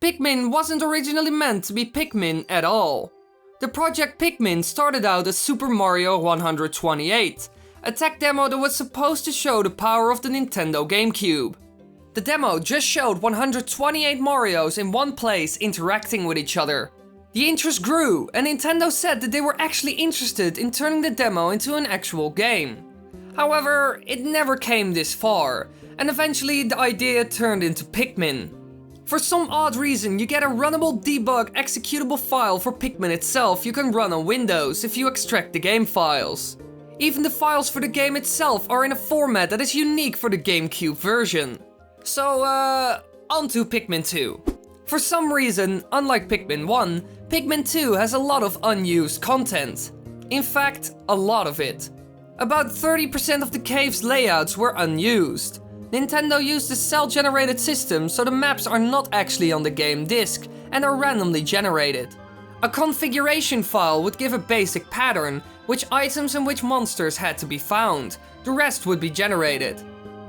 Pikmin wasn't originally meant to be Pikmin at all. The project Pikmin started out as Super Mario 128, a tech demo that was supposed to show the power of the Nintendo GameCube. The demo just showed 128 Marios in one place interacting with each other. The interest grew, and Nintendo said that they were actually interested in turning the demo into an actual game. However, it never came this far, and eventually the idea turned into Pikmin. For some odd reason, you get a runnable debug executable file for Pikmin itself you can run on Windows if you extract the game files. Even the files for the game itself are in a format that is unique for the GameCube version. So, onto Pikmin 2. For some reason, unlike Pikmin 1, Pikmin 2 has a lot of unused content. In fact, a lot of it. About 30% of the cave's layouts were unused. Nintendo used a cell-generated system, so the maps are not actually on the game disc and are randomly generated. A configuration file would give a basic pattern, which items and which monsters had to be found. The rest would be generated.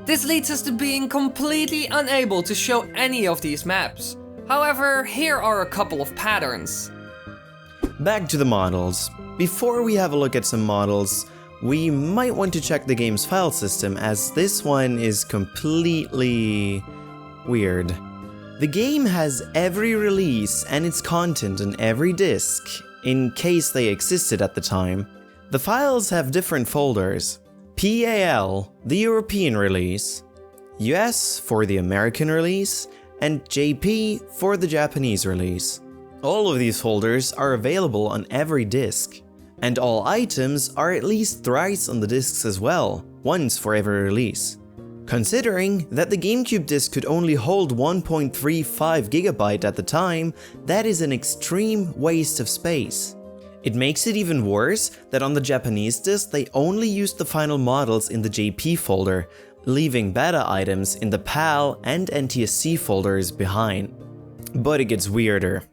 This leads us to being completely unable to show any of these maps. However, here are a couple of patterns. Back to the models. Before we have a look at some models, we might want to check the game's file system, as this one is completely weird. The game has every release and its content on every disc, in case they existed at the time. The files have different folders. PAL, the European release, US for the American release, and JP for the Japanese release. All of these folders are available on every disc. And all items are at least thrice on the discs as well, once for every release. Considering that the GameCube disc could only hold 1.35 GB at the time, that is an extreme waste of space. It makes it even worse that on the Japanese disc they only used the final models in the JP folder, leaving beta items in the PAL and NTSC folders behind. But it gets weirder.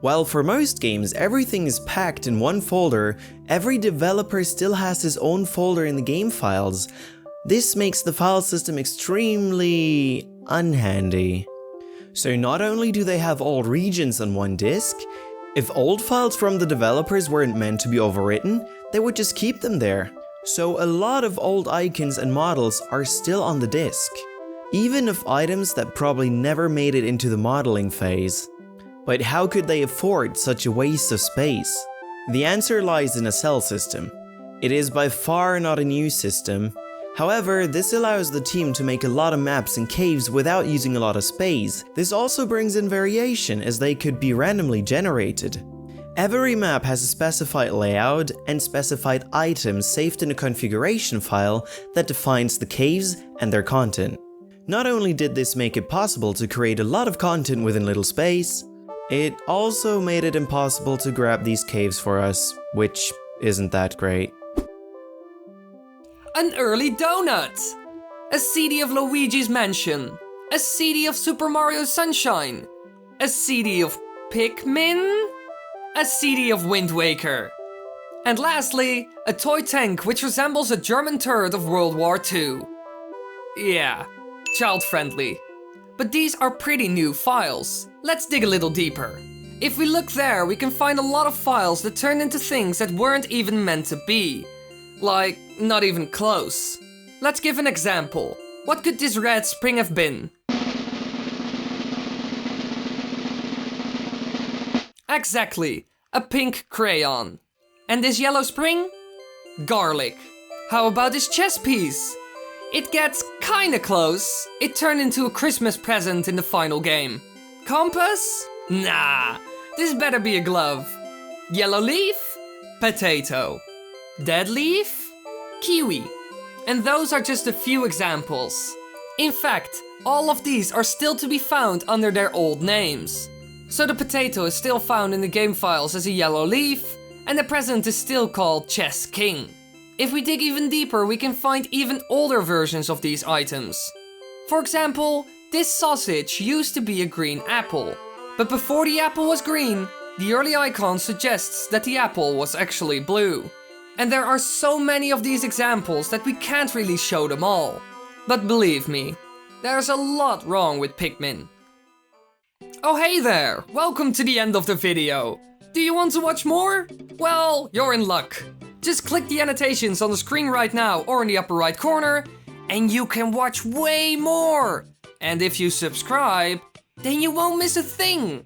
While for most games everything is packed in one folder, every developer still has his own folder in the game files. This makes the file system extremely unhandy. So not only do they have all regions on one disk, if old files from the developers weren't meant to be overwritten, they would just keep them there. So a lot of old icons and models are still on the disk, even of items that probably never made it into the modeling phase. But how could they afford such a waste of space? The answer lies in a cell system. It is by far not a new system. However, this allows the team to make a lot of maps and caves without using a lot of space. This also brings in variation, as they could be randomly generated. Every map has a specified layout and specified items saved in a configuration file that defines the caves and their content. Not only did this make it possible to create a lot of content within little space, it also made it impossible to grab these caves for us, which isn't that great. An early donut! A CD of Luigi's Mansion! A CD of Super Mario Sunshine! A CD of Pikmin? A CD of Wind Waker! And lastly, a toy tank which resembles a German turret of World War II. Yeah, child-friendly. But these are pretty new files. Let's dig a little deeper. If we look there, we can find a lot of files that turned into things that weren't even meant to be. Like, not even close. Let's give an example. What could this red spring have been? Exactly, a pink crayon. And this yellow spring? Garlic. How about this chess piece? It gets kinda close. It turned into a Christmas present in the final game. Compass? Nah, this better be a glove. Yellow leaf? Potato. Dead leaf? Kiwi. And those are just a few examples. In fact, all of these are still to be found under their old names. So the potato is still found in the game files as a yellow leaf, and the present is still called Chess King. If we dig even deeper, we can find even older versions of these items. For example, this sausage used to be a green apple. But before the apple was green, the early icon suggests that the apple was actually blue. And there are so many of these examples that we can't really show them all. But believe me, there's a lot wrong with Pikmin. Oh hey there, welcome to the end of the video. Do you want to watch more? Well, you're in luck. Just click the annotations on the screen right now or in the upper right corner and you can watch way more. And if you subscribe, then you won't miss a thing.